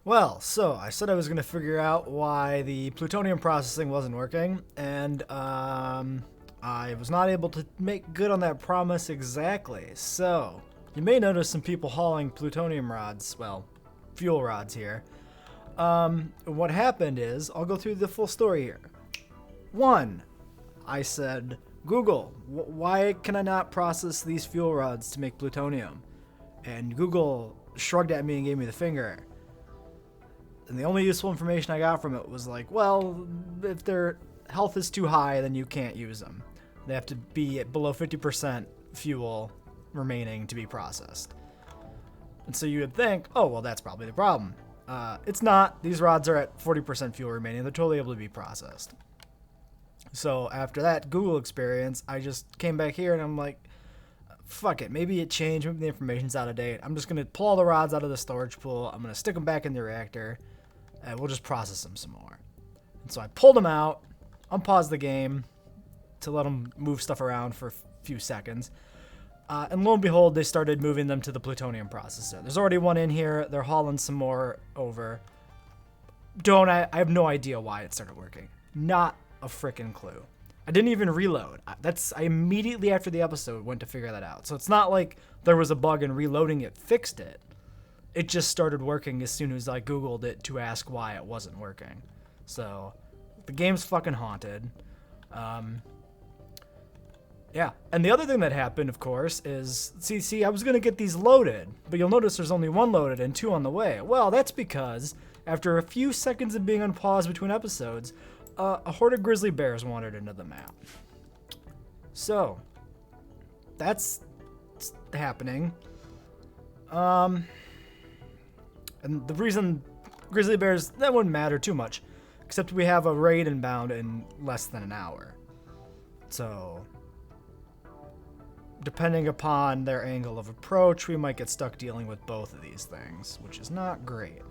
Well, so I said I was going to figure out why the plutonium processing wasn't working, and I was not able to make good on that promise exactly. So, you may notice some people hauling plutonium rods, well, fuel rods here. What happened is, I'll go through the full story here. One, I said, Google, why can I not process these fuel rods to make plutonium? And Google shrugged at me and gave me the finger. And the only useful information I got from it was like, well, if their health is too high, then you can't use them. They have to be at below 50% fuel remaining to be processed. And so you would think, oh, well, that's probably the problem. It's not. These rods are at 40% fuel remaining. They're totally able to be processed. So after that Google experience, I just came back here and I'm like, fuck it. Maybe it changed. Maybe the information's out of date. I'm just going to pull all the rods out of the storage pool. I'm going to stick them back in the reactor. And we'll just process them some more. And so I pulled them out, unpaused the game to let them move stuff around for a few seconds. And lo and behold, they started moving them to the plutonium processor. There's already one in here. They're hauling some more over. I have no idea why it started working. Not a freaking clue. I didn't even reload. I immediately after the episode went to figure that out. So it's not like there was a bug and reloading it fixed it. It just started working as soon as I Googled it to ask why it wasn't working. So the game's fucking haunted. Yeah. And the other thing that happened, of course, is, see, I was going to get these loaded, but you'll notice there's only one loaded and two on the way. Well, that's because after a few seconds of being unpaused between episodes, a horde of grizzly bears wandered into the map. So that's happening. And the reason grizzly bears, that wouldn't matter too much, except we have a raid inbound in less than an hour. So depending upon their angle of approach, we might get stuck dealing with both of these things, which is not great.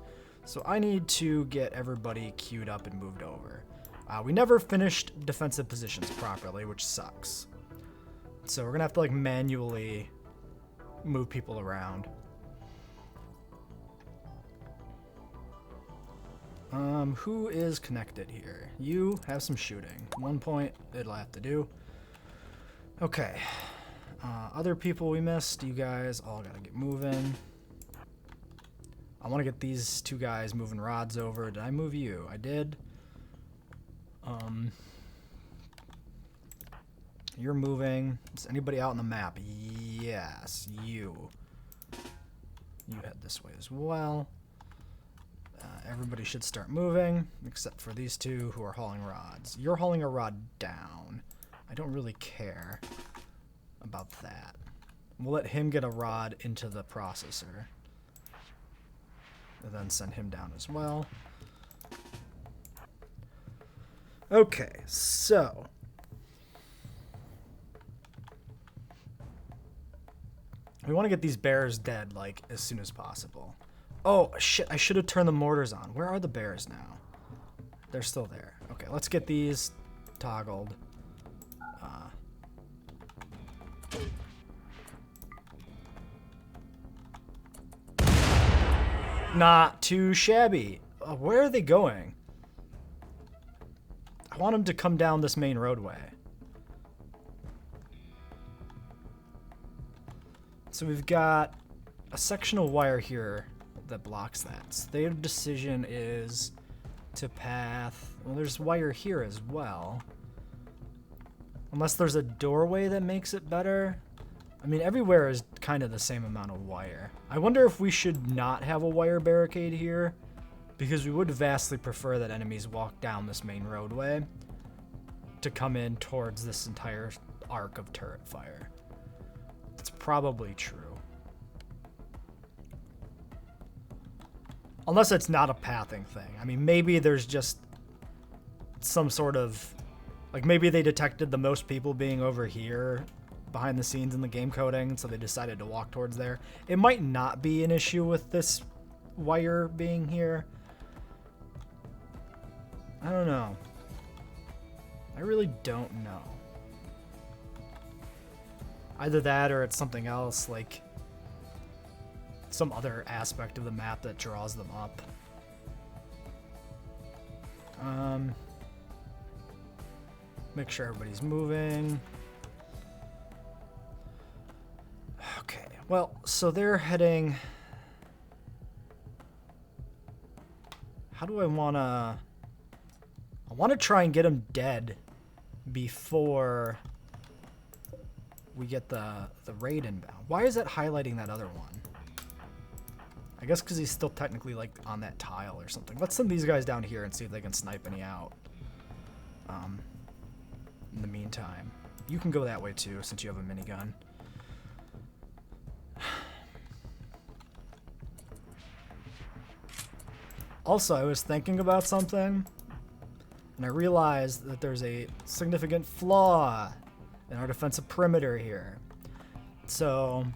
So I need to get everybody queued up and moved over. We never finished defensive positions properly, which sucks. So we're gonna have to like manually move people around. Who is connected here? You have some shooting. 1 point, it'll have to do. Okay. Other people we missed, you guys all gotta get moving. I want to get these two guys moving rods over. Did I move you? I did. You're moving. Is anybody out on the map? Yes, you. You head this way as well. Everybody should start moving, except for these two who are hauling rods. You're hauling a rod down. I don't really care about that. We'll let him get a rod into the processor. And then send him down as well. Okay, so we want to get these bears dead, like, as soon as possible. Oh, shit, I should have turned the mortars on. Where are the bears now? They're still there. Okay, let's get these toggled. Not too shabby. Where are they going? I want them to come down this main roadway. So we've got a section of wire here that blocks that. So their decision is to path. Well, there's wire here as well. Unless there's a doorway that makes it better. I mean, everywhere is kind of the same amount of wire. I wonder if we should not have a wire barricade here, because we would vastly prefer that enemies walk down this main roadway to come in towards this entire arc of turret fire. It's probably true. Unless it's not a pathing thing. I mean, maybe there's just some sort of, like, maybe they detected the most people being over here behind the scenes in the game coding, so they decided to walk towards there. It might not be an issue with this wire being here. I don't know. I really don't know. Either that or it's something else, like some other aspect of the map that draws them up. Make sure everybody's moving. Okay, well, so they're heading... How do I want to... I want to try and get them dead before we get the raid inbound. Why is that highlighting that other one? I guess because he's still technically like on that tile or something. Let's send these guys down here and see if they can snipe any out. In the meantime, you can go that way too since you have a minigun. Also, I was thinking about something, and I realized that there's a significant flaw in our defensive perimeter here. So,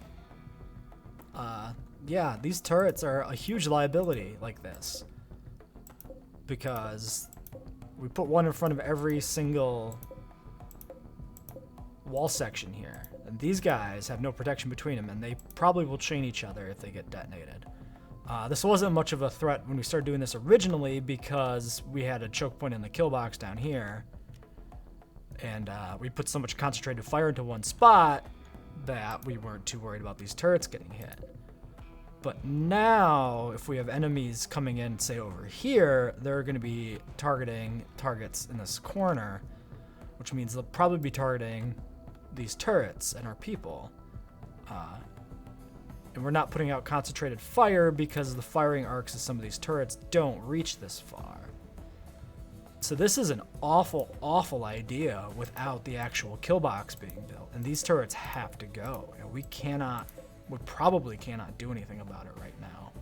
yeah, these turrets are a huge liability like this, because we put one in front of every single wall section here, and these guys have no protection between them, and they probably will chain each other if they get detonated. This wasn't much of a threat when we started doing this originally because we had a choke point in the kill box down here, and we put so much concentrated fire into one spot that we weren't too worried about these turrets getting hit. But now, if we have enemies coming in, say over here, they're going to be targeting targets in this corner, which means they'll probably be targeting these turrets and our people. And we're not putting out concentrated fire because the firing arcs of some of these turrets don't reach this far. So this is an awful, awful idea without the actual kill box being built. And these turrets have to go. And we probably cannot do anything about it right now.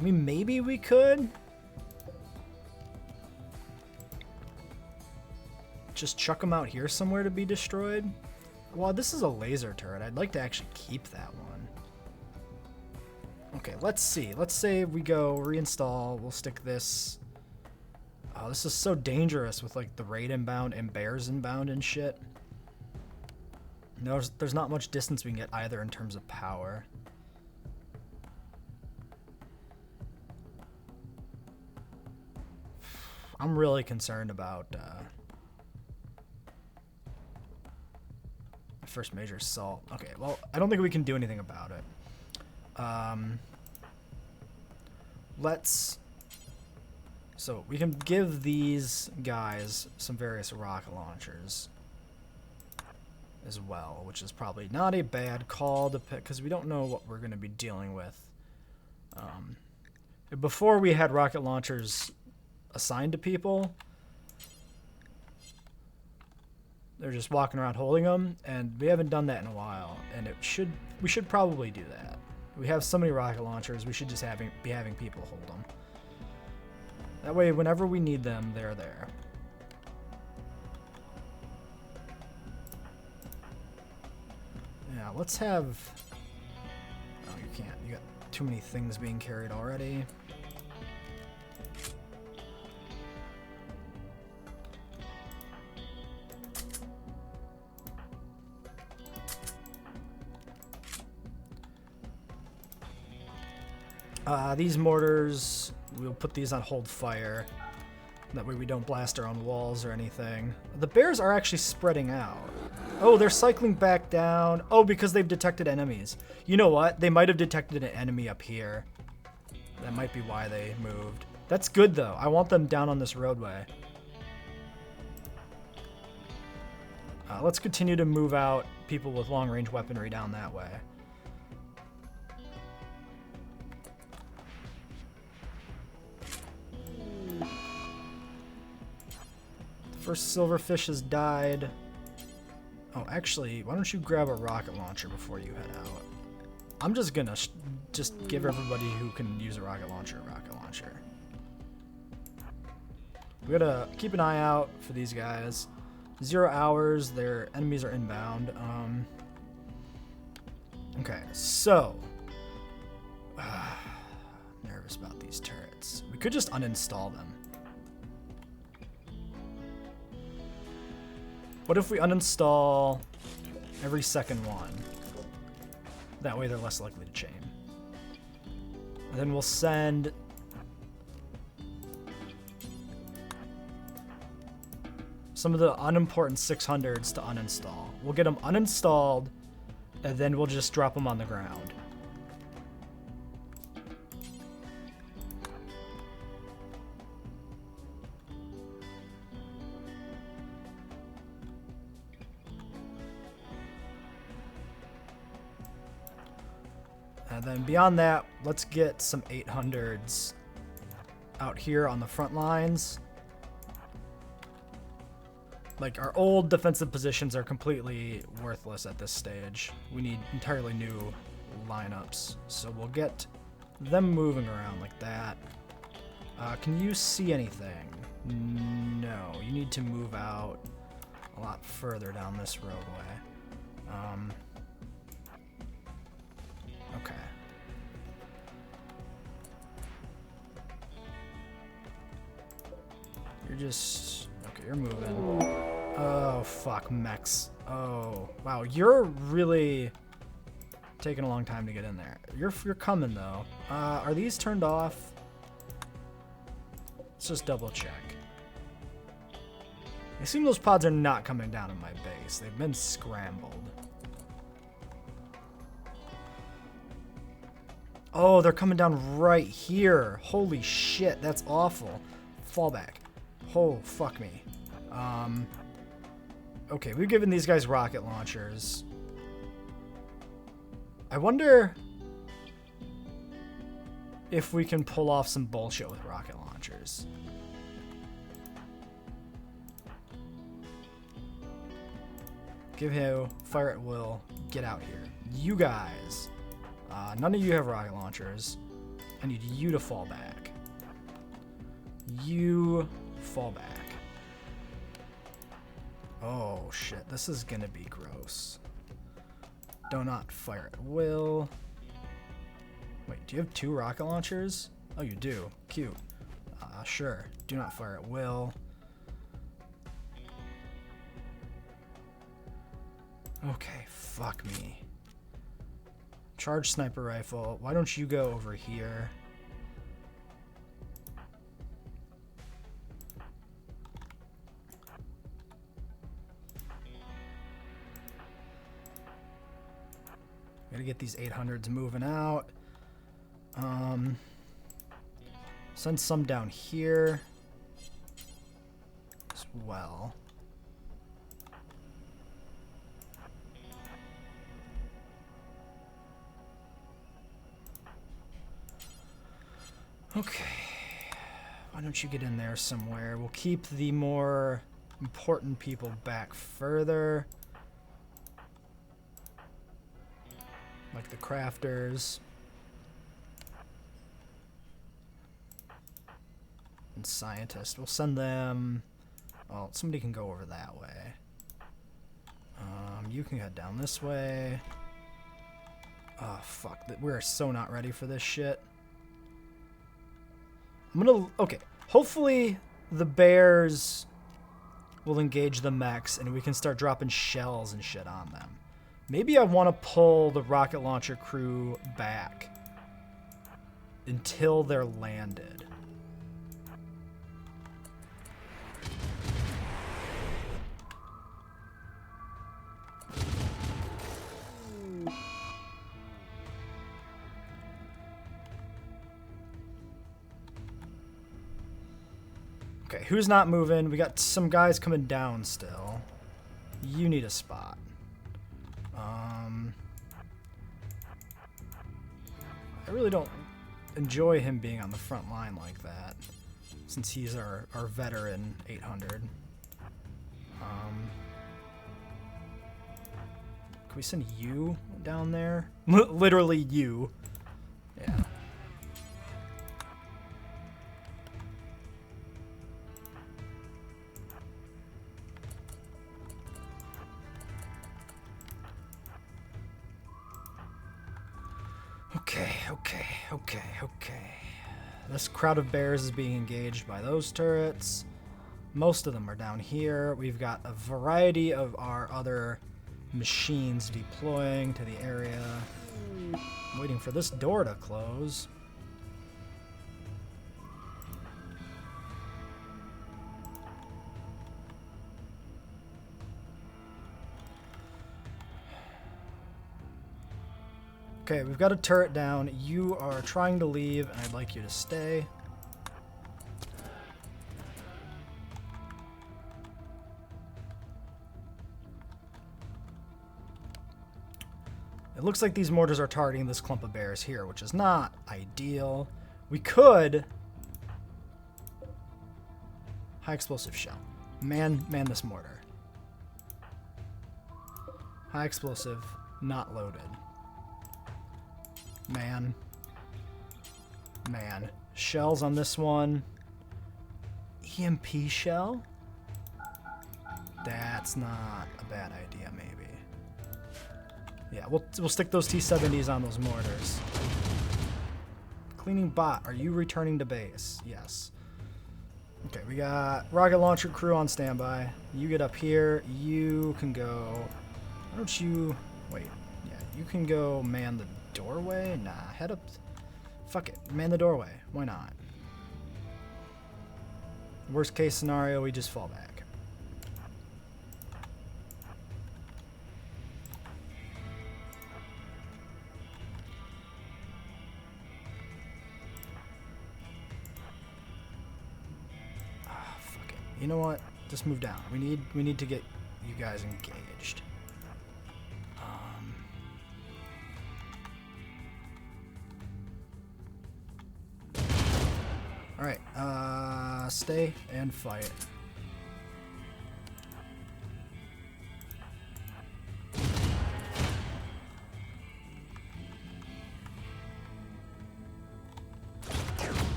I mean, maybe we could. Just chuck them out here somewhere to be destroyed. Well, this is a laser turret. I'd like to actually keep that one. Okay, let's see. Let's say we go reinstall. We'll stick this. Oh, this is so dangerous with like the raid inbound and bears inbound and shit. No, there's not much distance we can get either in terms of power. I'm really concerned about first major assault. Okay, well, I don't think we can do anything about it. So we can give these guys some various rocket launchers as well, which is probably not a bad call to pick because we don't know what we're going to be dealing with. Before we had rocket launchers assigned to people, they're just walking around holding them, and we haven't done that in a while, and we should probably do that. We have so many rocket launchers, we should just be having people hold them. That way, whenever we need them, they're there. Yeah, let's have... Oh, you can't. You got too many things being carried already. These mortars, we'll put these on hold fire. That way we don't blast our own walls or anything. The bears are actually spreading out. Oh, they're cycling back down. Oh, because they've detected enemies. You know what? They might have detected an enemy up here. That might be why they moved. That's good, though. I want them down on this roadway. Let's continue to move out people with long-range weaponry down that way. First silverfish has died. Oh, actually, why don't you grab a rocket launcher before you head out? I'm just gonna just give everybody who can use a rocket launcher a rocket launcher. We gotta keep an eye out for these guys. 0 hours, their enemies are inbound. Okay, so nervous about these turrets. We could just uninstall them. What if we uninstall every second one? That way they're less likely to chain. And then we'll send some of the unimportant 600s to uninstall. We'll get them uninstalled, and then we'll just drop them on the ground. And then beyond that, let's get some 800s out here on the front lines. Like, our old defensive positions are completely worthless at this stage. We need entirely new lineups. So we'll get them moving around like that. Can you see anything? No, you need to move out a lot further down this roadway. Okay. You're just... okay, you're moving. Oh, fuck, mechs. Oh, wow, you're really taking a long time to get in there. You're coming, though. Are these turned off? Let's just double check. I assume those pods are not coming down in my base. They've been scrambled. Oh, they're coming down right here. Holy shit, that's awful. Fall back. Oh, fuck me. Okay, we've given these guys rocket launchers. I wonder if we can pull off some bullshit with rocket launchers. Give him fire at will. Get out here. You guys. None of you have rocket launchers. I need you to fall back. You fall back. Oh shit, this is gonna be gross. Do not fire at will. Wait, do you have 2 rocket launchers? Oh, you do. Cute. Sure. Do not fire at will. Okay, fuck me. Charge sniper rifle. Why don't you go over here? Gotta get these 800s moving out. Send some down here as well. Okay, why don't you get in there somewhere? We'll keep the more important people back further. Like the crafters. And scientists. We'll send them... well, somebody can go over that way. You can head down this way. Oh, fuck. We're so not ready for this shit. I'm gonna... okay. Hopefully the bears will engage the mechs and we can start dropping shells and shit on them. Maybe I want to pull the rocket launcher crew back until they're landed. Okay, who's not moving? We got some guys coming down still. You need a spot. I really don't enjoy him being on the front line like that, since he's our veteran 800. Can we send you down there? Literally you. Yeah. Okay. This crowd of bears is being engaged by those turrets. Most of them are down here. We've got a variety of our other machines deploying to the area. Waiting for this door to close. Okay, we've got a turret down. You are trying to leave, and I'd like you to stay. It looks like these mortars are targeting this clump of bears here, which is not ideal. We could... High explosive shell. Man this mortar. High explosive, not loaded. Man. Shells on this one. EMP shell? That's not a bad idea, maybe. Yeah, we'll stick those T-70s on those mortars. Cleaning bot, are you returning to base? Yes. Okay, we got rocket launcher crew on standby. You get up here. You can go... Why don't you... Wait. Yeah, you can go man the doorway? Nah, head up... Fuck it. Man the doorway. Why not? Worst case scenario, we just fall back. You know what? Just move down. We need to get you guys engaged. All right. Stay and fight.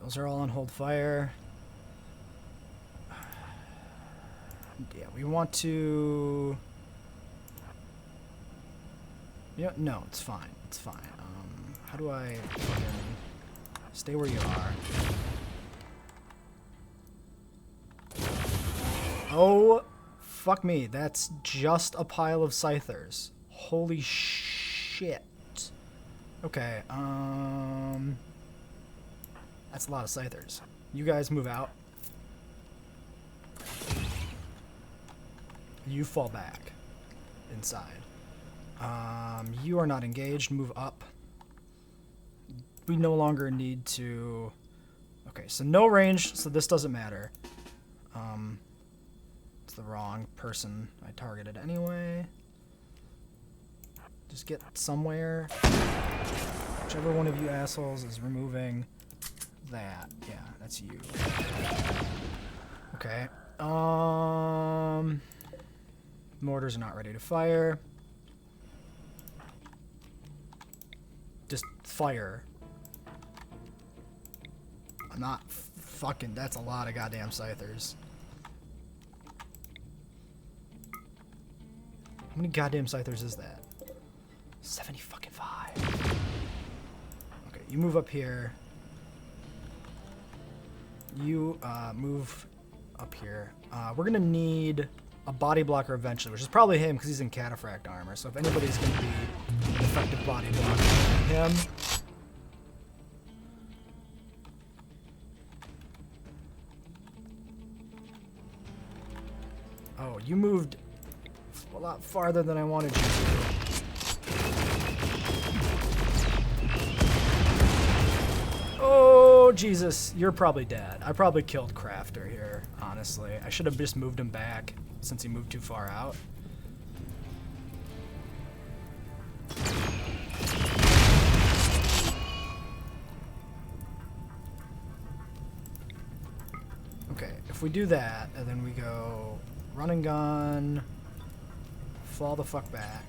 Those are all on hold fire. Yeah, we want to... Yeah, no, it's fine. It's fine. How do I... Stay where you are. Oh, fuck me. That's just a pile of scythers. Holy shit. Okay, that's a lot of scythers. You guys move out. You fall back inside. You are not engaged. Move up. We no longer need to... Okay, so no range, so this doesn't matter. It's the wrong person I targeted anyway. Just get somewhere. Whichever one of you assholes is removing... that. Yeah, that's you. Okay. Mortars are not ready to fire. Just fire. I'm not fucking... That's a lot of goddamn scythers. How many goddamn scythers is that? 70 fucking 5. Okay, you move up here. You move up here. We're gonna need a body blocker eventually, which is probably him because he's in cataphract armor. So if anybody's gonna be an effective body blocker, him. Oh, you moved a lot farther than I wanted you to. Oh, Jesus. You're probably dead. I probably killed Crafter here, honestly. I should have just moved him back since he moved too far out. Okay, if we do that, and then we go run and gun, fall the fuck back.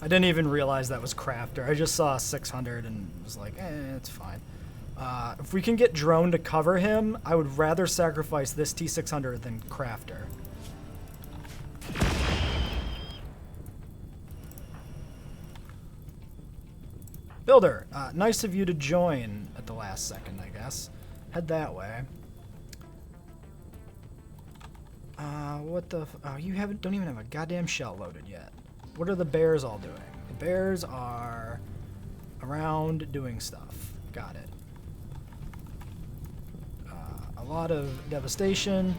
I didn't even realize that was Crafter. I just saw 600 and was like, it's fine. If we can get drone to cover him, I would rather sacrifice this T600 than Crafter. Builder, nice of you to join at the last second, I guess. Head that way. What the? Oh, you don't even have a goddamn shell loaded yet. What are the bears all doing? The bears are around doing stuff. Got it. A lot of devastation.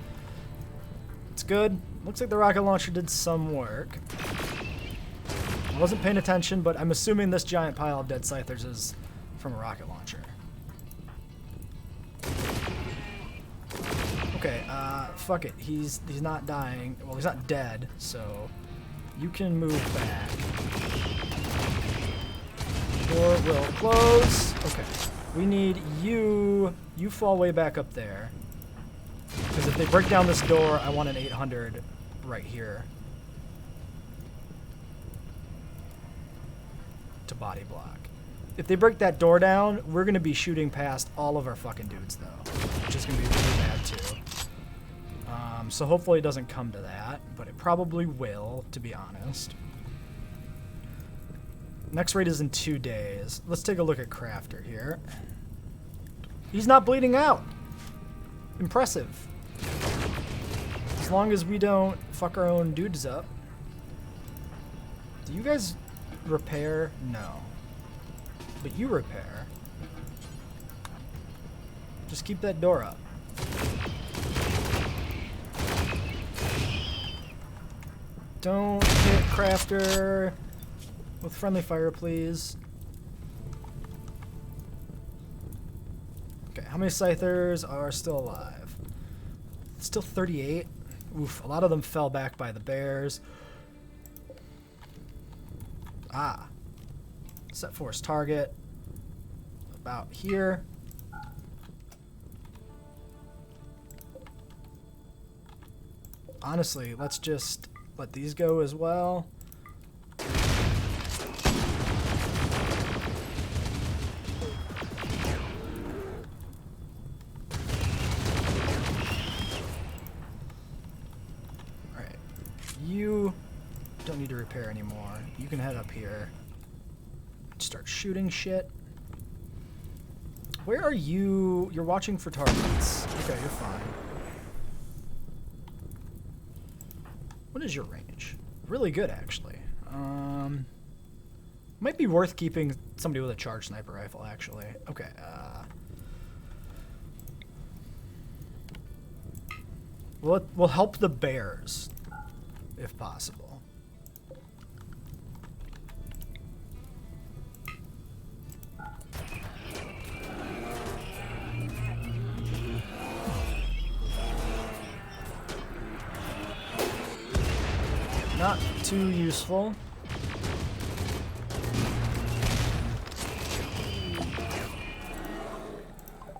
It's good. Looks like the rocket launcher did some work. I wasn't paying attention, but I'm assuming this giant pile of dead scythers is from a rocket launcher. Okay, fuck it. He's not dying. Well, he's not dead, so you can move back. Door will close. Okay. We need you. You fall way back up there. Because if they break down this door, I want an 800 right here. To body block. If they break that door down, we're going to be shooting past all of our fucking dudes, though. Which is going to be really bad, too. So hopefully it doesn't come to that, but it probably will, to be honest. Next raid is in 2 days. Let's take a look at Crafter here. He's not bleeding out. Impressive. As long as we don't fuck our own dudes up. Do you guys repair? No. But you repair. Just keep that door up. Don't hit Crafter with friendly fire, please. Okay, how many scythers are still alive? Still 38. Oof, a lot of them fell back by the bears. Ah. Set force target. About here. Honestly, let's just let these go as well. Alright. You don't need to repair anymore. You can head up here. Start shooting shit. Where are you? You're watching for targets. Okay, you're fine. What is your range? Really good, actually. Might be worth keeping somebody with a charged sniper rifle, actually. Okay, we'll help the bears, if possible. Not too useful.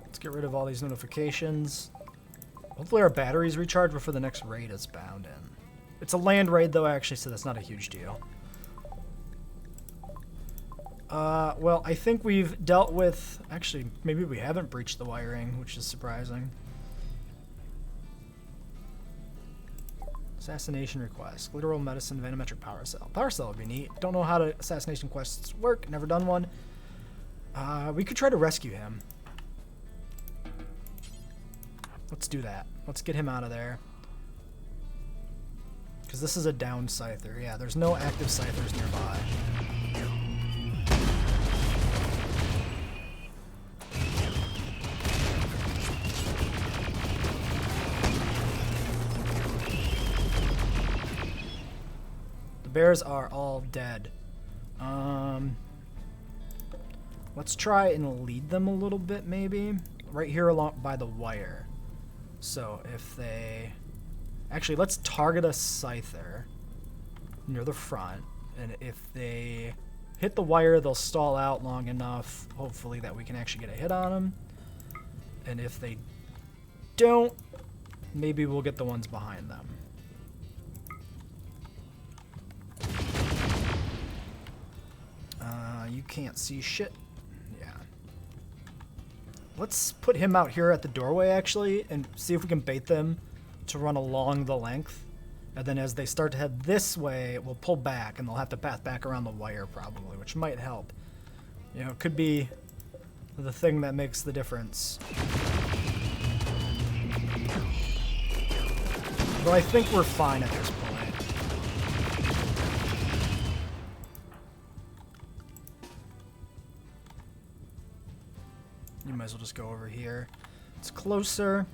Let's get rid of all these notifications. Hopefully our batteries recharge before the next raid is bound in. It's a land raid though, actually, so that's not a huge deal. Well, I think we've dealt with... Actually, maybe we haven't breached the wiring, which is surprising. Assassination request. Literal medicine, vanometric power cell. Power cell would be neat. Don't know how to assassination quests work. Never done one. We could try to rescue him. Let's do that. Let's get him out of there. Because this is a down scyther. Yeah, there's no active scythers nearby. Bears are all dead. Let's try and lead them a little bit, maybe. Right here along by the wire. So if they... Actually, let's target a scyther near the front. And if they hit the wire, they'll stall out long enough, hopefully, that we can actually get a hit on them. And if they don't, maybe we'll get the ones behind them. You can't see shit. Yeah. Let's put him out here at the doorway, actually, and see if we can bait them to run along the length. And then as they start to head this way, we'll pull back, and they'll have to path back around the wire, probably, which might help. You know, it could be the thing that makes the difference. But I think we're fine at this point. You might as well just go over here. It's closer.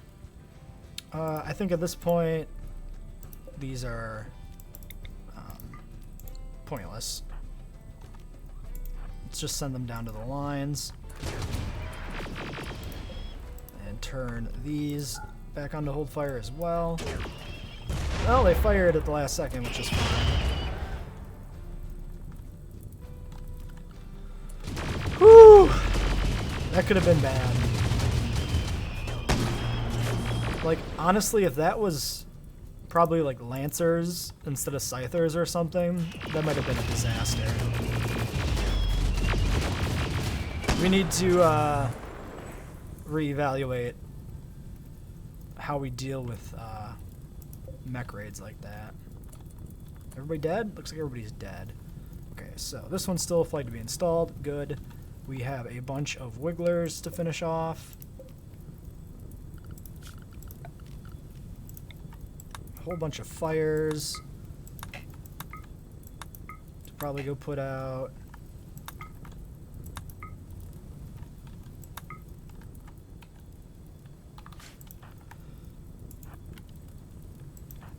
I think at this point, these are pointless. Let's just send them down to the lines. And turn these back onto hold fire as well. Well, they fired at the last second, which is fine. Whew! That could have been bad. Like, honestly, if that was probably like Lancers instead of Scythers or something, that might have been a disaster. We need to reevaluate how we deal with mech raids like that. Everybody dead? Looks like everybody's dead. Okay, so this one's still a flag to be installed. Good. We have a bunch of wigglers to finish off. A whole bunch of fires to probably go put out.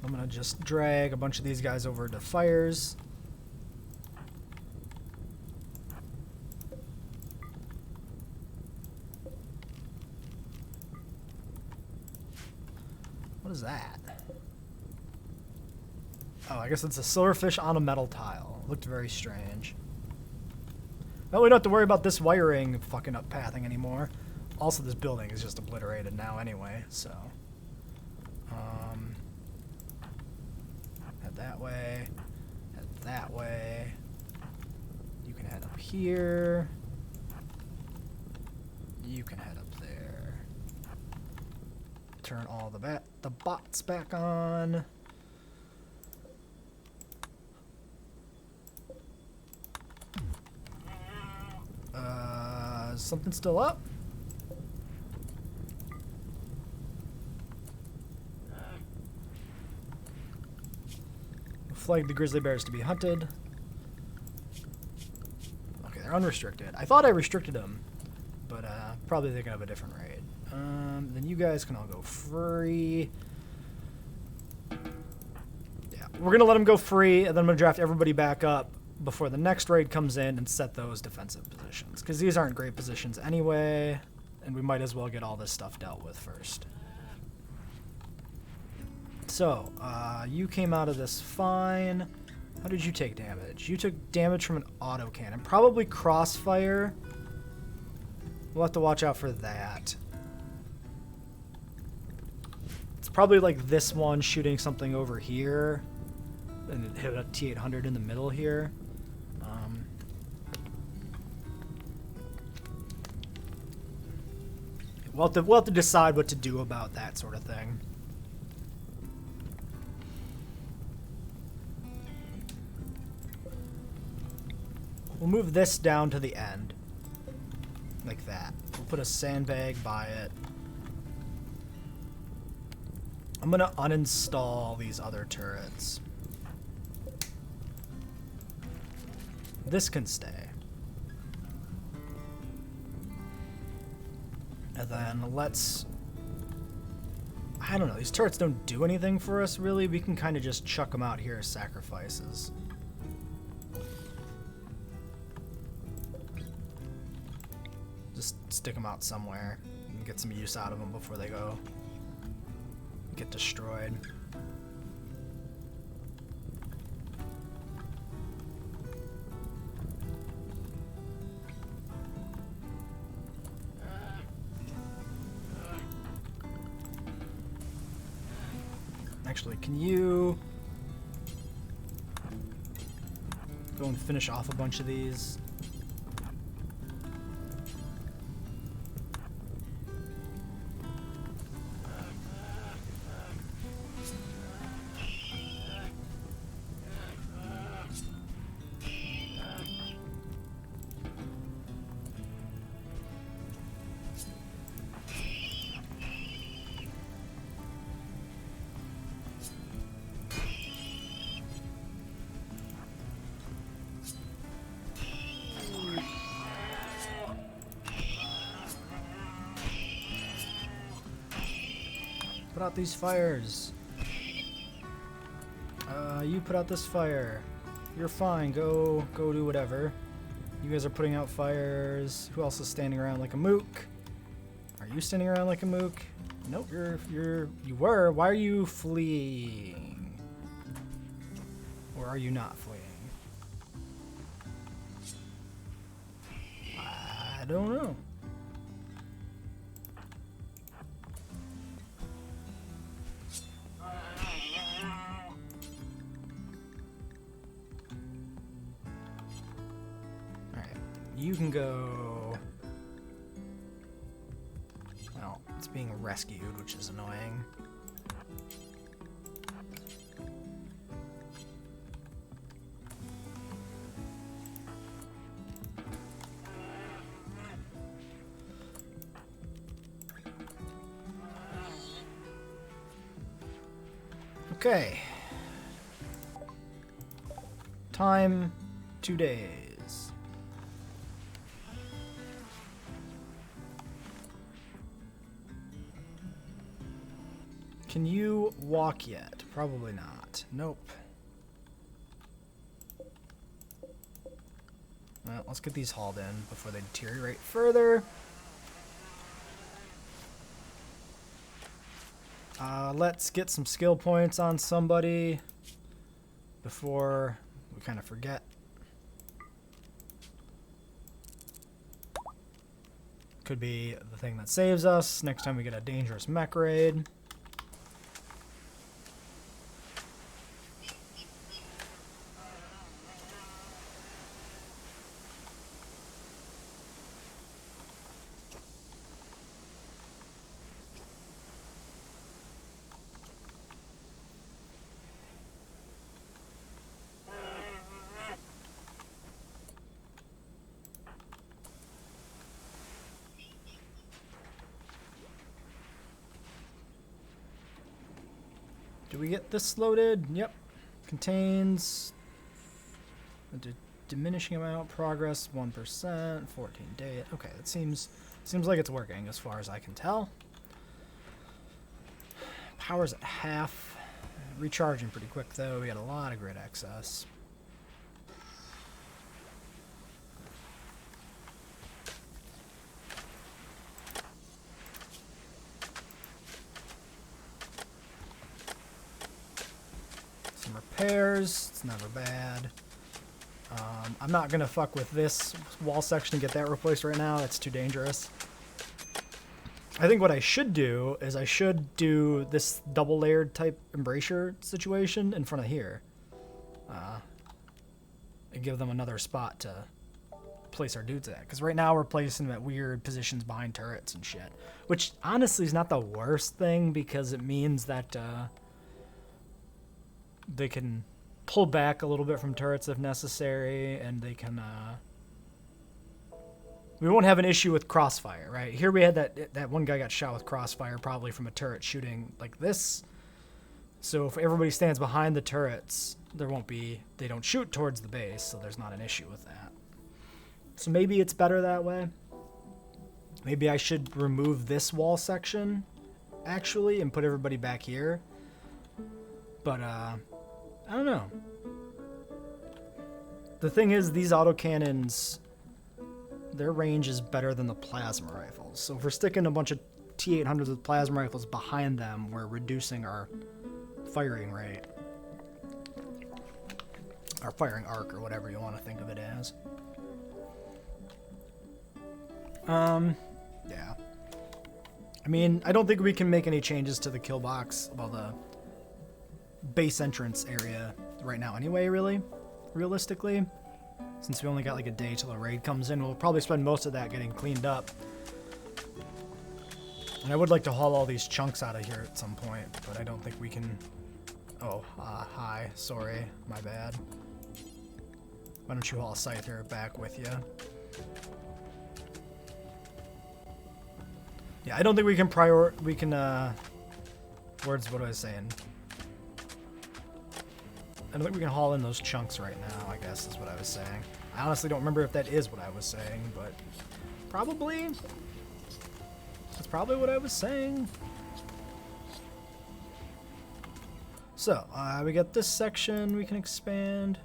I'm gonna just drag a bunch of these guys over to fires. What is that? Oh, I guess it's a silverfish on a metal tile. Looked very strange. Well, we don't have to worry about this wiring fucking up pathing anymore. Also, this building is just obliterated now anyway, so. Head that way. Head that way. You can head up here. You can head up there. Turn all the bots back on. Is something still up? Flag the grizzly bears to be hunted. Okay, they're unrestricted. I thought I restricted them, but probably they can have a different raid. Then you guys can all go free. Yeah, we're gonna let them go free, and then I'm gonna draft everybody back up before the next raid comes in and set those defensive positions, because these aren't great positions anyway, and we might as well get all this stuff dealt with first. So, you came out of this fine. How did you take damage? You took damage from an autocannon. Probably crossfire. We'll have to watch out for that. It's probably like this one shooting something over here. And it hit a T-800 in the middle here. We'll have to decide what to do about that sort of thing. We'll move this down to the end. Like that. We'll put a sandbag by it. I'm gonna uninstall these other turrets. This can stay. And then let's... I don't know, these turrets don't do anything for us, really. We can kind of just chuck them out here as sacrifices. Just stick them out somewhere and get some use out of them before they go get destroyed. Actually, can you go and finish off a bunch of these? Put out these fires. You put out this fire. You're fine. Go do whatever. You guys are putting out fires. Who else is standing around like a mook? Are you standing around like a mook? Nope, you were. Why are you fleeing? Or are you not fleeing? I don't know. Alright, you can go. Well, it's being rescued, which is annoying. Okay. Time, 2 days. Can you walk yet? Probably not. Nope. Well, let's get these hauled in before they deteriorate further. Let's get some skill points on somebody before we kind of forget. Could be the thing that saves us next time we get a dangerous mech raid. Do we get this loaded? Yep. Contains a diminishing amount, progress 1%, 14 days. Okay, it seems like it's working as far as I can tell. Power's at half. Recharging pretty quick though. We got a lot of grid excess. Repairs, it's never bad. I'm not gonna fuck with this wall section to get that replaced right now. It's too dangerous. I think what I should do is I should do this double layered type embrasure situation in front of here. And give them another spot to place our dudes at. Because right now we're placing them at weird positions behind turrets and shit. Which honestly is not the worst thing because it means that they can pull back a little bit from turrets if necessary, and they can, we won't have an issue with crossfire, right? Here we had that one guy got shot with crossfire, probably from a turret shooting like this. So if everybody stands behind the turrets, they don't shoot towards the base, so there's not an issue with that. So maybe it's better that way. Maybe I should remove this wall section, actually, and put everybody back here. But, I don't know. The thing is, these autocannons, their range is better than the plasma rifles. So if we're sticking a bunch of T-800s with plasma rifles behind them, we're reducing our firing rate. Our firing arc, or whatever you want to think of it as. Yeah. I mean, I don't think we can make any changes to the kill box, well, the base entrance area right now anyway, realistically, since we only got like a day till the raid comes in. We'll probably spend most of that getting cleaned up, and I would like to haul all these chunks out of here at some point, but I don't think we can. Oh, hi, sorry, my bad. Why don't you haul a scyther back with you? Yeah, I don't think we can words, what was I saying? I don't think we can haul in those chunks right now, I guess is what I was saying. I honestly don't remember if that is what I was saying, but probably. That's probably what I was saying. So, we got this section we can expand.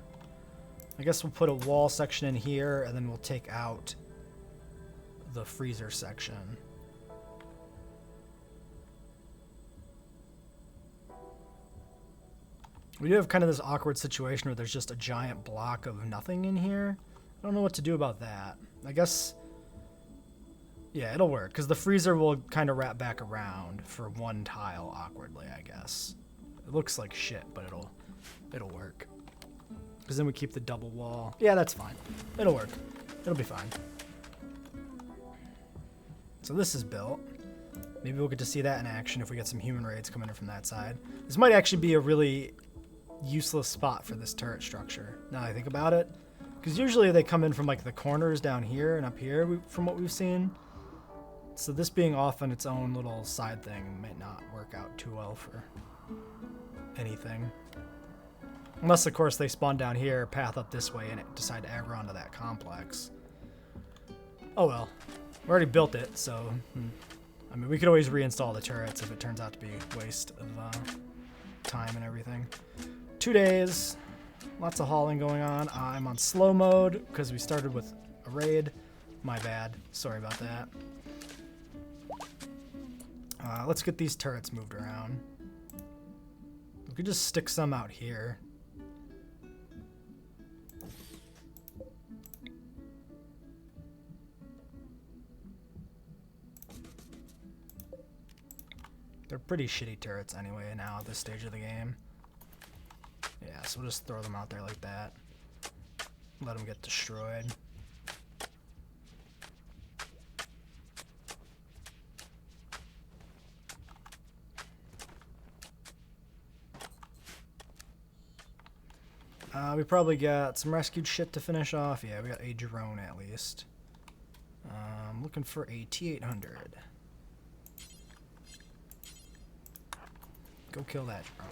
I guess we'll put a wall section in here, and then we'll take out the freezer section. We do have kind of this awkward situation where there's just a giant block of nothing in here. I don't know what to do about that. I guess, yeah, it'll work, because the freezer will kind of wrap back around for one tile awkwardly, I guess. It looks like shit, but it'll work. Because then we keep the double wall. Yeah, that's fine. It'll work. It'll be fine. So this is built. Maybe we'll get to see that in action if we get some human raids coming in from that side. This might actually be a really useless spot for this turret structure, now that I think about it. Because usually they come in from like the corners down here and up here, from what we've seen. So this being off on its own little side thing might not work out too well for anything. Unless, of course, they spawn down here, path up this way, and it decide to aggro onto that complex. Oh well. We already built it, so... I mean, we could always reinstall the turrets if it turns out to be a waste of time and everything. 2 days. Lots of hauling going on. I'm on slow mode because we started with a raid. My bad. Sorry about that. Let's get these turrets moved around. We could just stick some out here. They're pretty shitty turrets anyway now at this stage of the game. Yeah, so we'll just throw them out there like that. Let them get destroyed. We probably got some rescued shit to finish off. Yeah, we got a drone at least. Looking for a T-800. Go kill that drone.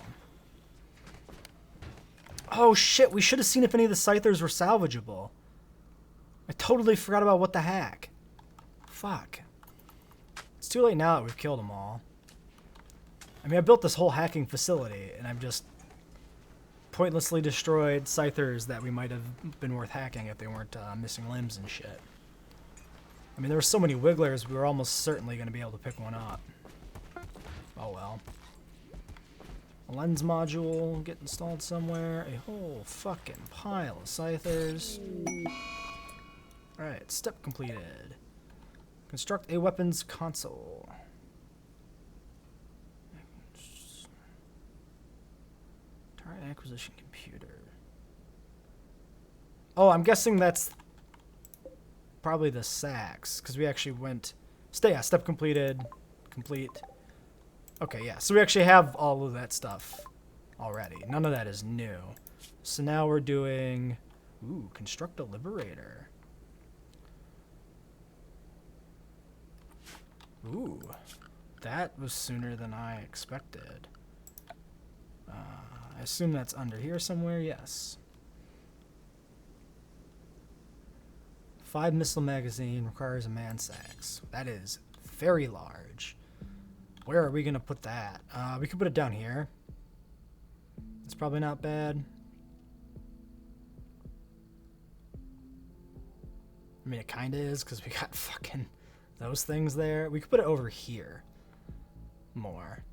Oh shit, we should have seen if any of the scythers were salvageable. I totally forgot about what the heck. Fuck. It's too late now that we've killed them all. I mean, I built this whole hacking facility, and I've just pointlessly destroyed scythers that we might have been worth hacking if they weren't missing limbs and shit. I mean, there were so many wigglers, we were almost certainly going to be able to pick one up. Oh well. A lens module get installed somewhere. A whole fucking pile of scythers. Alright, step completed. Construct a weapons console. Target acquisition computer. Oh, I'm guessing that's probably the sacks, because we actually went... step completed. Complete. Okay, yeah, so we actually have all of that stuff already. None of that is new. So now we're doing... ooh, construct a liberator. Ooh, that was sooner than I expected. I assume that's under here somewhere, yes. 5 missile magazine requires a man sacks. That is very large. Where are we going to put that? We could put it down here. It's probably not bad. I mean, it kind of is because we got fucking those things there. We could put it over here more.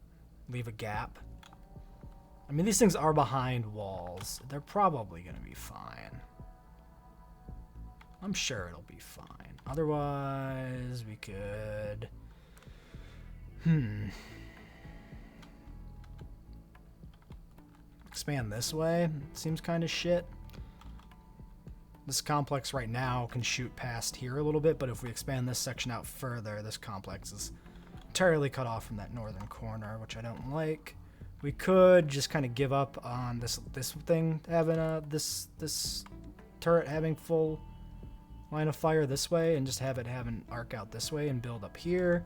Leave a gap. I mean, these things are behind walls. They're probably going to be fine. I'm sure it'll be fine. Otherwise, we could... expand this way. Seems kind of shit. This complex right now can shoot past here a little bit, but if we expand this section out further, this complex is entirely cut off from that northern corner, which I don't like. We could just kind of give up on this thing having this turret having full line of fire this way, and just have it have an arc out this way and build up here.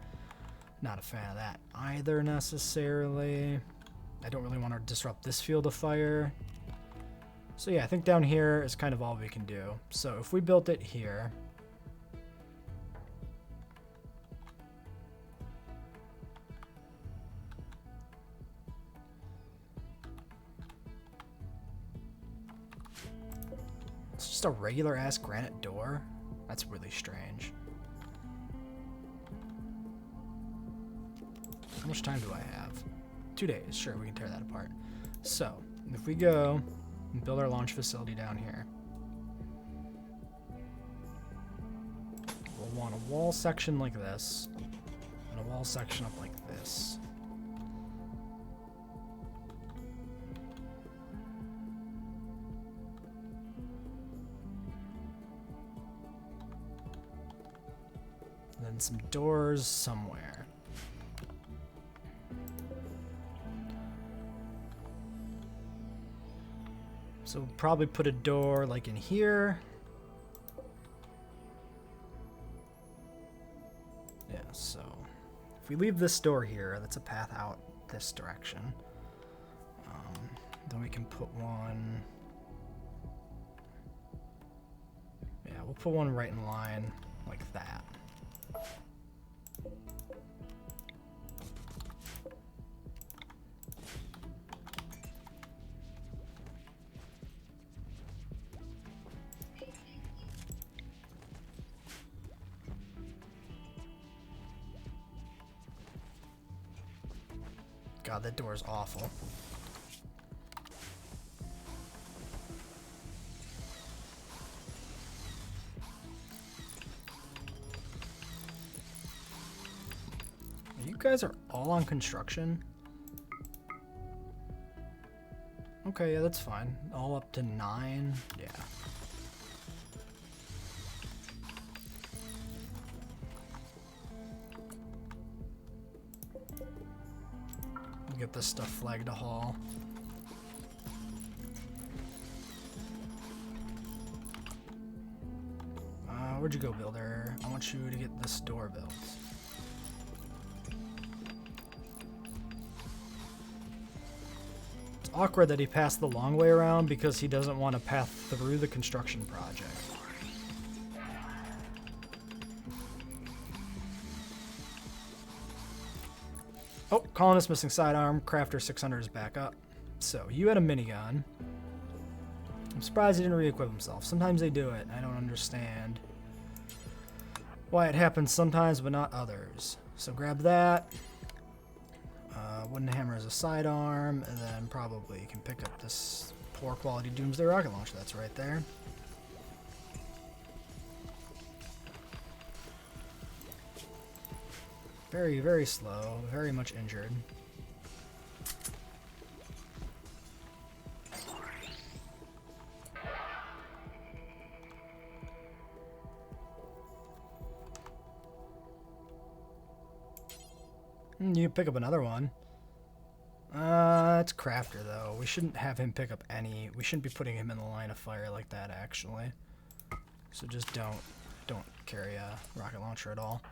Not a fan of that either necessarily. I don't really want to disrupt this field of fire. So yeah, I think down here is kind of all we can do. So if we built it here, It's just a regular ass granite door? That's really strange. How much time do I have? 2 days. Sure, we can tear that apart. So, if we go and build our launch facility down here, we'll want a wall section like this, and a wall section up like this. And then some doors somewhere. So we'll probably put a door like in here. Yeah, so if we leave this door here, that's a path out this direction. Then we can put one. Yeah, we'll put one right in line like that. God, that door is awful. You guys are all on construction? Okay, yeah, that's fine. All up to 9? Yeah. Get this stuff flagged to haul. Where'd you go, builder? I want you to get this door built. It's awkward that he passed the long way around because he doesn't want to path through the construction project. Oh, colonist missing sidearm. Crafter 600 is back up. So, you had a minigun. I'm surprised he didn't re-equip himself. Sometimes they do it. I don't understand why it happens sometimes, but not others. So grab that. Wooden hammer is a sidearm, and then probably you can pick up this poor quality Doomsday rocket launcher that's right there. Very, very slow, very much injured. You pick up another one. It's Crafter though. We shouldn't have him pick up any. We shouldn't be putting him in the line of fire like that actually. So just don't carry a rocket launcher at all.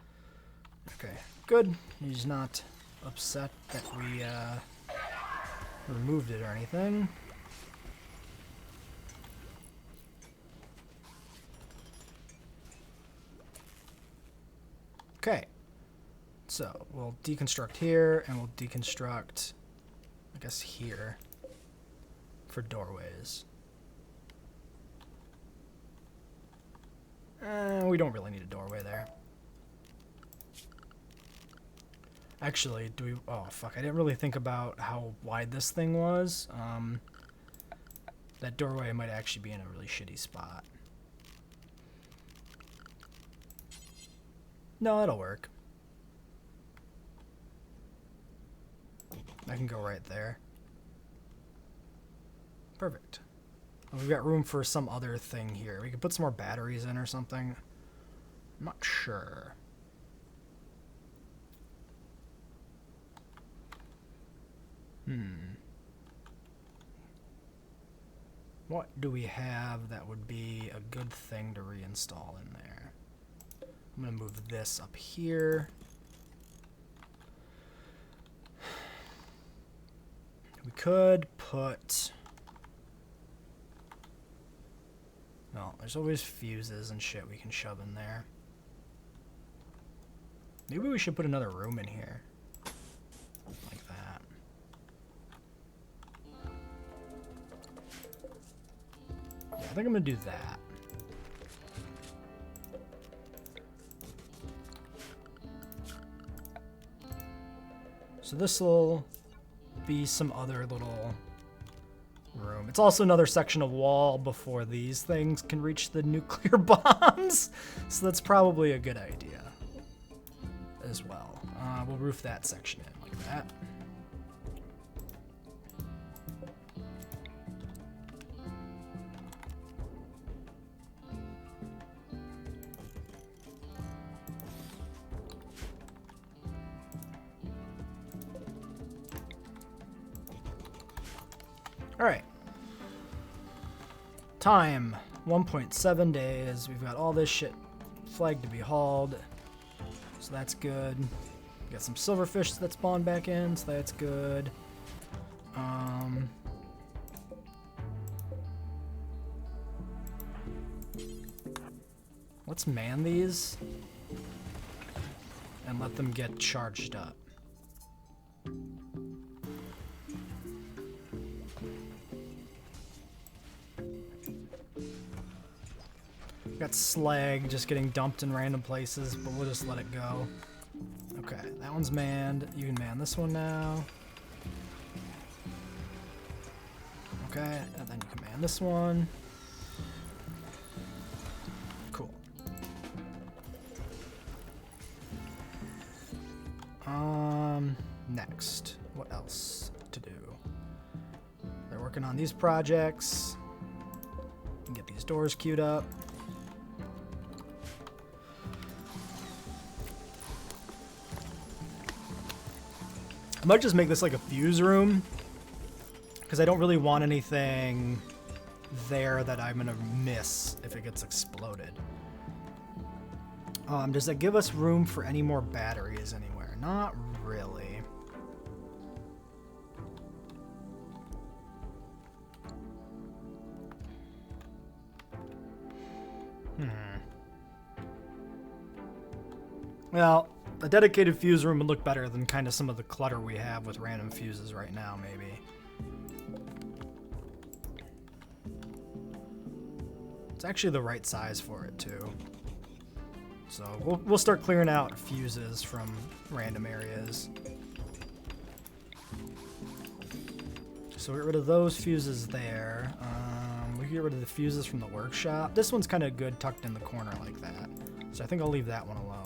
Okay, good. He's not upset that we removed it or anything. Okay. So, we'll deconstruct here, and we'll deconstruct, I guess, here for doorways. We don't really need a doorway there. Actually, do we... Oh, fuck. I didn't really think about how wide this thing was. That doorway might actually be in a really shitty spot. No, that'll work. I can go right there. Perfect. We've got room for some other thing here. We could put some more batteries in or something. I'm not sure. What do we have that would be a good thing to reinstall in there? I'm going to move this up here. We could put... Well, there's always fuses and shit we can shove in there. Maybe we should put another room in here. Like that. Yeah, I think I'm gonna do that. So this will be some other little room. It's also another section of wall before these things can reach the nuclear bombs. So that's probably a good idea as well. We'll roof that section in like that. All right. Time, 1.7 days. We've got all this shit flagged to be hauled. So that's good. We got some silverfish that spawned back in, so that's good. Let's man these and let them get charged up. Got slag just getting dumped in random places, but we'll just let it go. Okay, that one's manned. You can man this one now. Okay, and then you can man this one. Cool. Next, what else to do? They're working on these projects. Get these doors queued up. I might just make this like a fuse room, because I don't really want anything there that I'm gonna miss if it gets exploded. Does that give us room for any more batteries anywhere? Not really. Well, a dedicated fuse room would look better than kind of some of the clutter we have with random fuses right now, maybe. It's actually the right size for it, too. So we'll start clearing out fuses from random areas. So we get rid of those fuses there. We can get rid of the fuses from the workshop. This one's kind of good tucked in the corner like that. So I think I'll leave that one alone.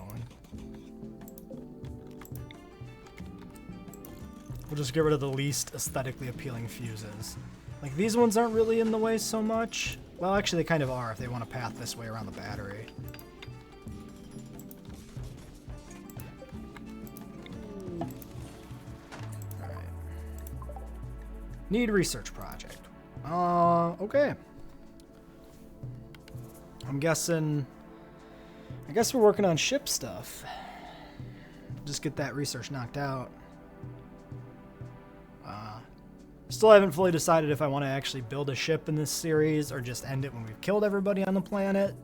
We'll just get rid of the least aesthetically appealing fuses. Like, these ones aren't really in the way so much. Well, actually, they kind of are if they want to path this way around the battery. Alright. Need research project. Okay. I'm guessing... I guess we're working on ship stuff. Just get that research knocked out. Still haven't fully decided if I want to actually build a ship in this series or just end it when we've killed everybody on the planet.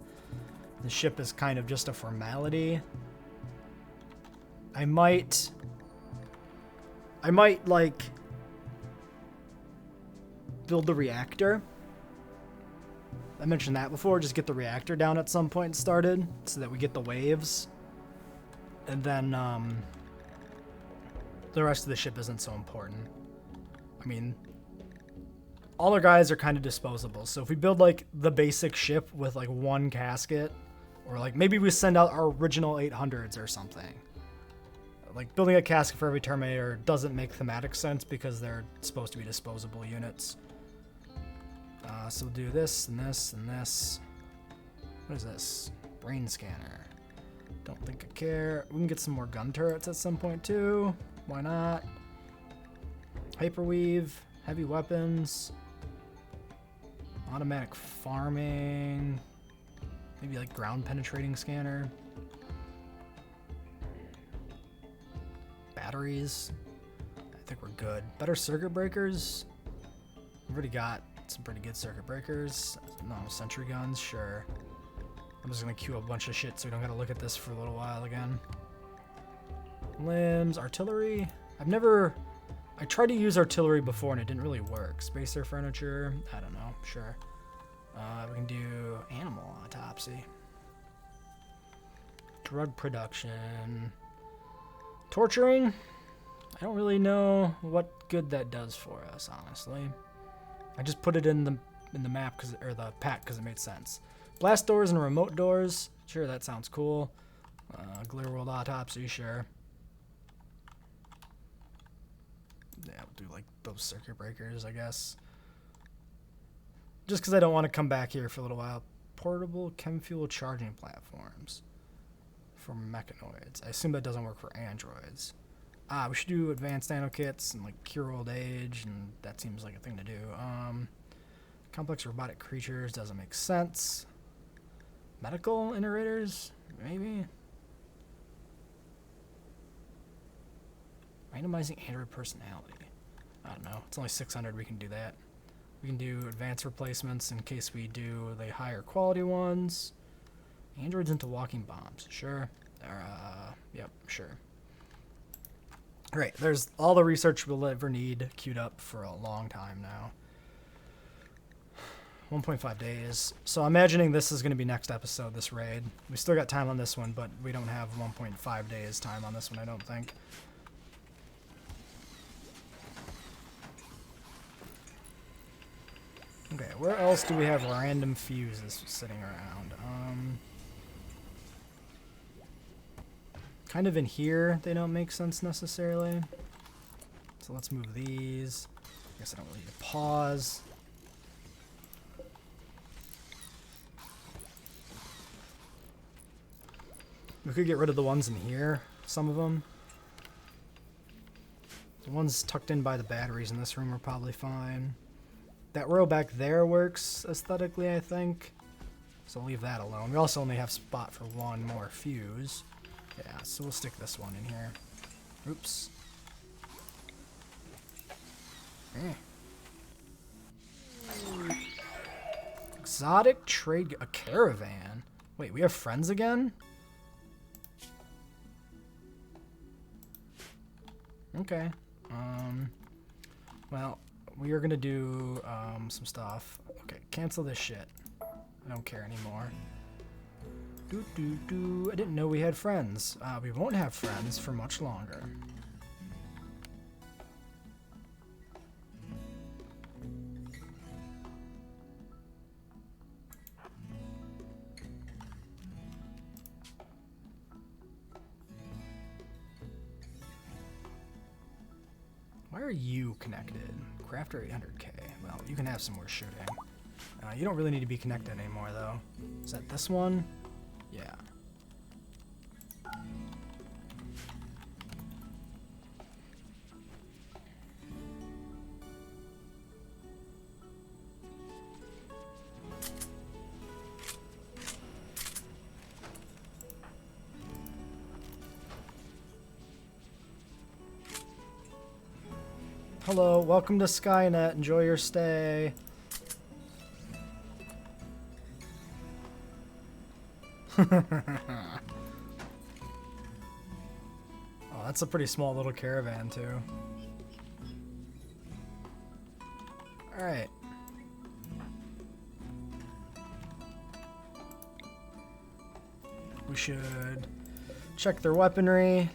The ship is kind of just a formality. I might like build the reactor. I mentioned that before, just get the reactor down at some point started so that we get the waves. And then the rest of the ship isn't so important. I mean, all our guys are kind of disposable. So if we build like the basic ship with like one casket, or like maybe we send out our original 800s or something. Like building a casket for every Terminator doesn't make thematic sense because they're supposed to be disposable units. So we'll do this and this and this. What is this? Brain scanner. Don't think I care. We can get some more gun turrets at some point too. Why not? Hyperweave, heavy weapons, automatic farming, maybe like ground penetrating scanner, batteries. I think we're good. Better circuit breakers. We've already got some pretty good circuit breakers. No, sentry guns, sure. I'm just gonna queue a bunch of shit so we don't gotta look at this for a little while again. Limbs, artillery. I tried to use artillery before and it didn't really work. Spacer furniture, I don't know, sure. We can do animal autopsy. Drug production. Torturing? I don't really know what good that does for us, honestly. I just put it in the map or the pack because it made sense. Blast doors and remote doors. Sure, that sounds cool. Rimworld autopsy, sure. Yeah, we'll do like those circuit breakers, I guess. Just because I don't want to come back here for a little while. Portable chem fuel charging platforms for mechanoids. I assume that doesn't work for androids. We should do advanced nano kits and like cure old age, and that seems like a thing to do. Complex robotic creatures doesn't make sense. Medical iterators, maybe. Randomizing android personality. I don't know. It's only 600. We can do that. We can do advanced replacements in case we do the higher quality ones. Androids into walking bombs. Sure. Yep, sure. Great. There's all the research we'll ever need queued up for a long time now. 1.5 days. So I'm imagining this is going to be next episode, this raid. We still got time on this one, but we don't have 1.5 days time on this one, I don't think. Okay, where else do we have random fuses sitting around? Kind of in here, they don't make sense necessarily. So let's move these. I guess I don't really need to pause. We could get rid of the ones in here, some of them. The ones tucked in by the batteries in this room are probably fine. That row back there works aesthetically, I think. So leave that alone. We also only have spot for one more fuse. Yeah, so we'll stick this one in here. Oops. Exotic trade... A caravan? Wait, we have friends again? Okay. Well, we are gonna do some stuff. Okay, cancel this shit. I don't care anymore. I didn't know we had friends. We won't have friends for much longer. Why are you connected? Crafter 800k. Well, you can have some more shooting. You don't really need to be connected anymore, though. Is that this one? Yeah. Hello, welcome to SkyNet. Enjoy your stay. Oh, that's a pretty small little caravan, too. Alright. We should check their weaponry.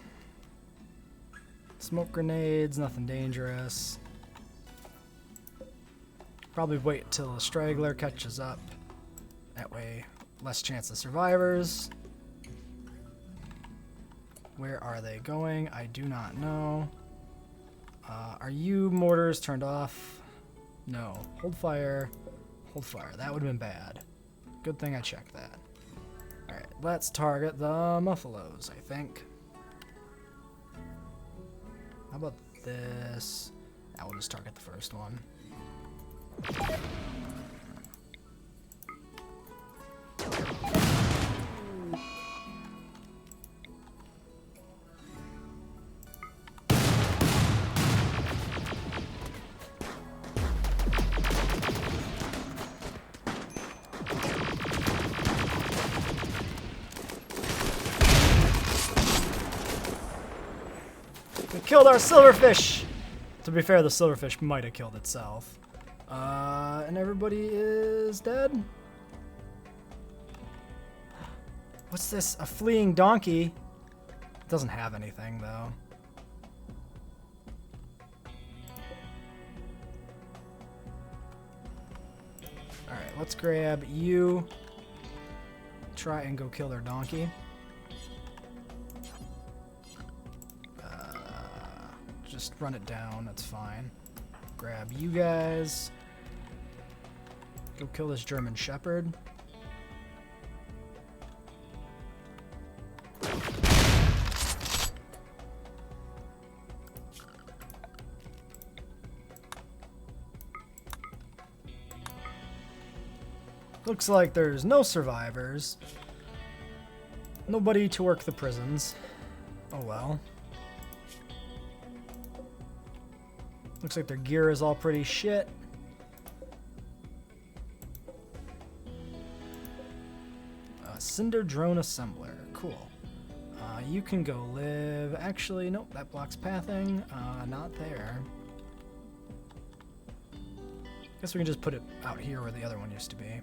Smoke grenades, nothing dangerous. Probably wait till a straggler catches up. That way, less chance of survivors. Where are they going? I do not know. Are you mortars turned off? No. Hold fire. Hold fire. That would have been bad. Good thing I checked that. Alright, let's target the muffalos, I think. How about this? I will just target the first one. We killed our silverfish! To be fair, the silverfish might have killed itself. And everybody is dead. What's this? A fleeing donkey? It doesn't have anything, though. Alright, let's grab you. Try and go kill their donkey. Just run it down, that's fine. Grab you guys. Go kill this German Shepherd. Looks like there's no survivors. Nobody to work the prisons. Oh well. Looks like their gear is all pretty shit. Cinder Drone Assembler. Cool. You can go live... Actually, nope, that blocks pathing. Not there. Guess we can just put it out here where the other one used to be.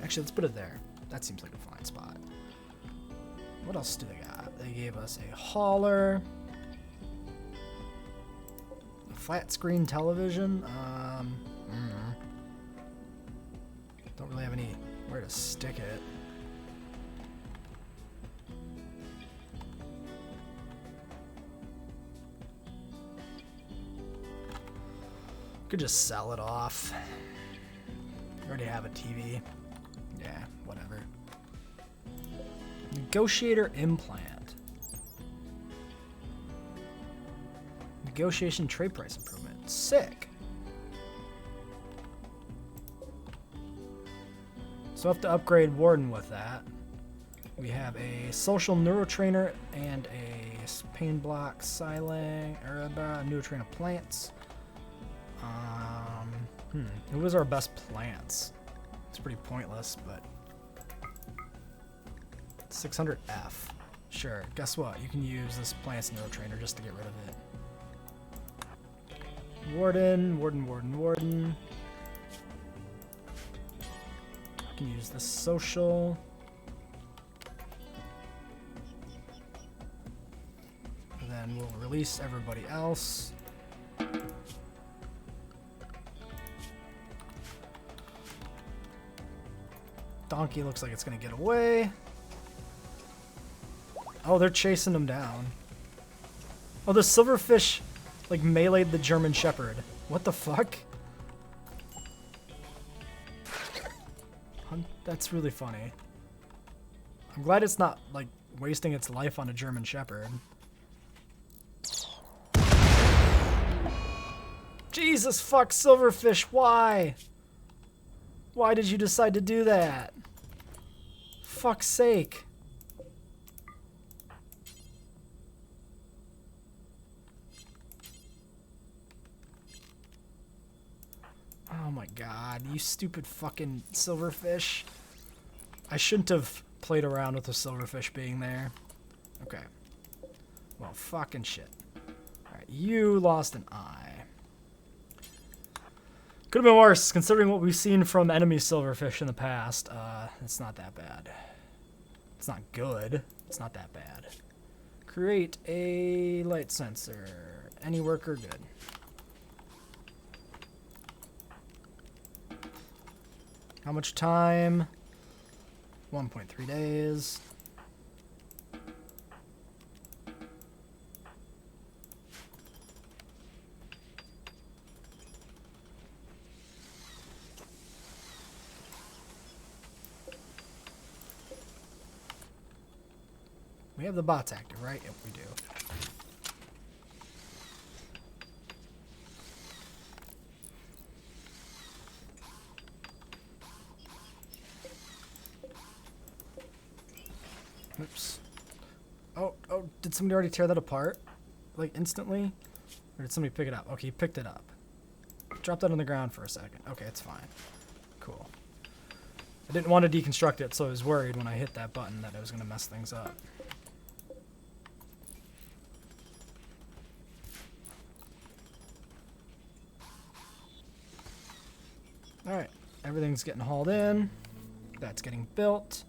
Actually, let's put it there. That seems like a fine spot. What else do they got? They gave us a hauler. A flat screen television. Don't really have anywhere to stick it. Could just sell it off. I already have a TV. Yeah, whatever. Negotiator implant. Negotiation trade price improvement. Sick. So I have to upgrade Warden with that. We have a social neurotrainer and a pain block siling or a neurotrainer plants. Who was our best plants? It's pretty pointless, but 600F. Sure. Guess what? You can use this plants neurotrainer just to get rid of it. Warden. I can use the social. And then we'll release everybody else. Donkey looks like it's gonna get away. Oh, they're chasing him down. Oh, the silverfish like meleeed the German Shepherd. What the fuck? That's really funny. I'm glad it's not like wasting its life on a German Shepherd. Jesus fuck, silverfish, why? Why did you decide to do that? Fuck's sake. Oh my god, you stupid fucking silverfish. I shouldn't have played around with the silverfish being there. Okay. Well, fucking shit. Alright, you lost an eye. Could have been worse, considering what we've seen from enemy silverfish in the past. It's not that bad. It's not good. It's not that bad. Create a light sensor. Any worker, good. How much time? 1.3 days. We have the bots active, right? Yep, we do. Oops. Oh, did somebody already tear that apart? Like, instantly? Or did somebody pick it up? Okay, he picked it up. Drop that on the ground for a second. Okay, it's fine. Cool. I didn't want to deconstruct it, so I was worried when I hit that button that it was going to mess things up. everything's getting hauled in. That's getting built.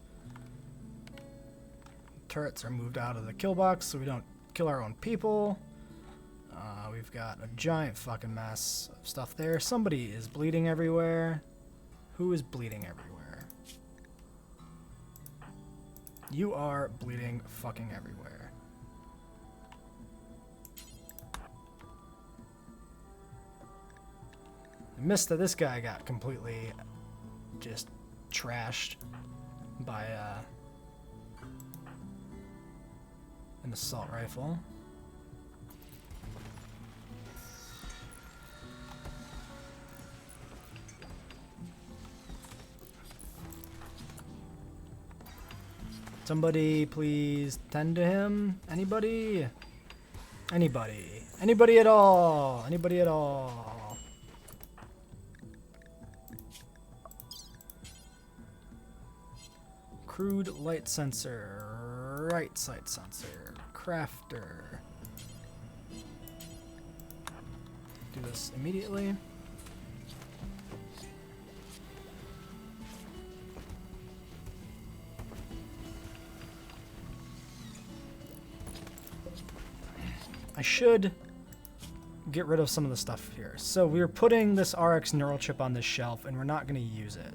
Turrets are moved out of the kill box so we don't kill our own people. We've got a giant fucking mess of stuff there. Somebody is bleeding everywhere. Who is bleeding everywhere? You are bleeding fucking everywhere. I missed that this guy got completely just trashed by an assault rifle. Somebody please tend to him. Anybody? Anybody? Anybody at all? Anybody at all? Crude light sensor. Right sight sensor. Crafter. Do this immediately. I should get rid of some of the stuff here. So we're putting this RX neural chip on this shelf and we're not going to use it.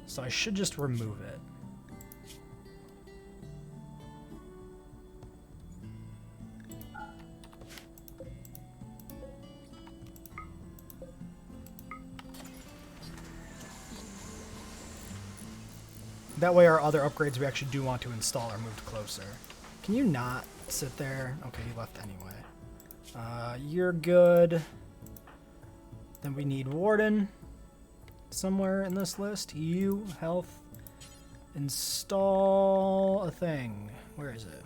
So I should just remove it. That way our other upgrades we actually do want to install are moved closer. Can you not sit there? Okay, you left anyway. You're good. Then we need Warden somewhere in this list. You, health, install a thing. Where is it?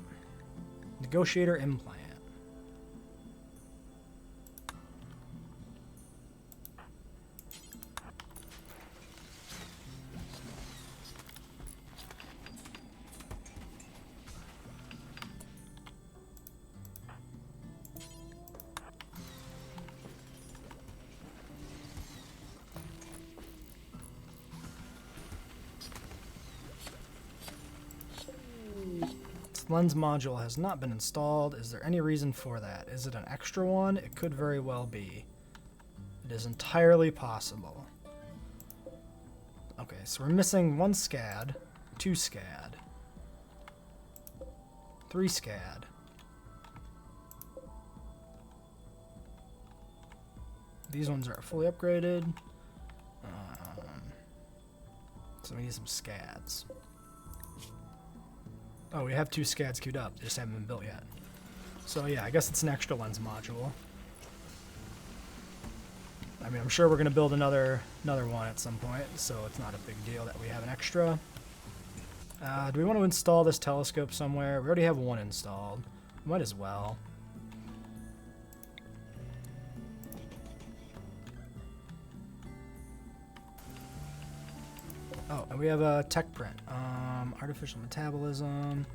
Negotiator implant. Lens module has not been installed. Is there any reason for that? Is it an extra one? It could very well be. It is entirely possible. Okay, so we're missing 1 SCAD, 2 SCAD, 3 SCAD. These ones are fully upgraded. So we need some SCADs. Oh, we have 2 SCADs queued up. They just haven't been built yet. So yeah, I guess it's an extra lens module. I mean, I'm sure we're going to build another one at some point, so it's not a big deal that we have an extra. Do we want to install this telescope somewhere? We already have 1 installed. Might as well. Oh, and we have a tech print. Artificial metabolism.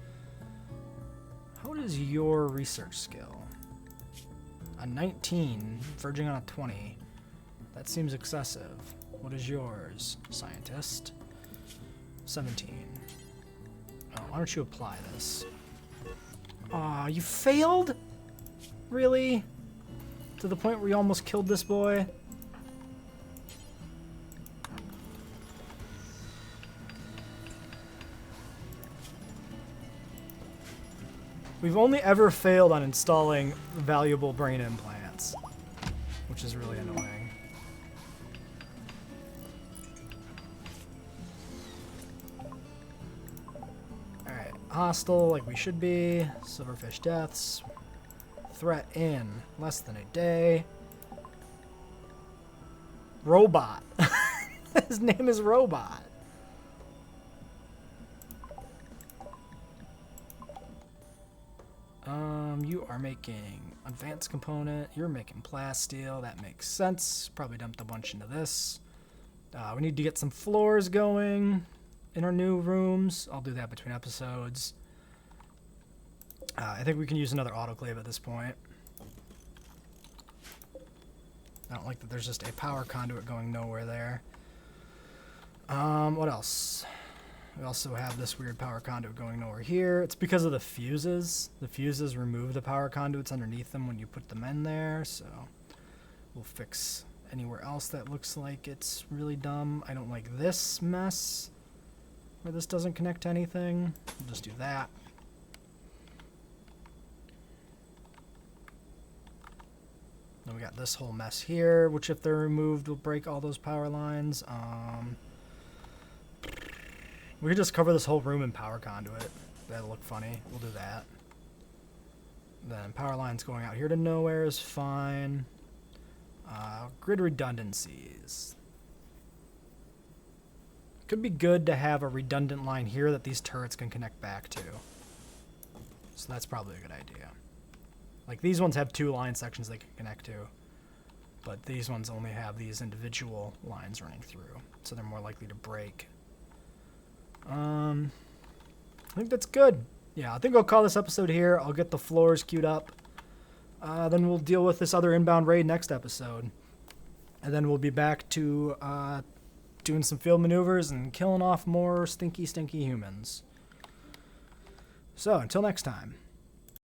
How is your research skill? A 19, verging on a 20. That seems excessive. What is yours, scientist? 17. Oh, why don't you apply this? Aw, you failed? Really? To the point where you almost killed this boy? We've only ever failed on installing valuable brain implants, which is really annoying. Alright, hostile like we should be. Silverfish deaths. Threat in less than a day. Robot. His name is Robot. You are making advanced component. You're making plasteel. That makes sense. Probably dumped a bunch into this. We need to get some floors going in our new rooms. I'll do that between episodes. I think we can use another autoclave at this point. I don't like that there's just a power conduit going nowhere there. What else? We also have this weird power conduit going over here. It's because of the fuses. The fuses remove the power conduits underneath them when you put them in there, so we'll fix anywhere else that looks like it's really dumb. I don't like this mess where this doesn't connect to anything. We'll just do that. Then we got this whole mess here, which if they're removed will break all those power lines. We could just cover this whole room in power conduit. That'll look funny. We'll do that. Then power lines going out here to nowhere is fine. Grid redundancies. Could be good to have a redundant line here that these turrets can connect back to. So that's probably a good idea. Like these ones have 2 line sections they can connect to, but these ones only have these individual lines running through, so they're more likely to break. I think that's good. Yeah, I think I'll call this episode here. I'll get the floors queued up. Then we'll deal with this other inbound raid next episode. And then we'll be back to doing some field maneuvers and killing off more stinky humans. So, until next time.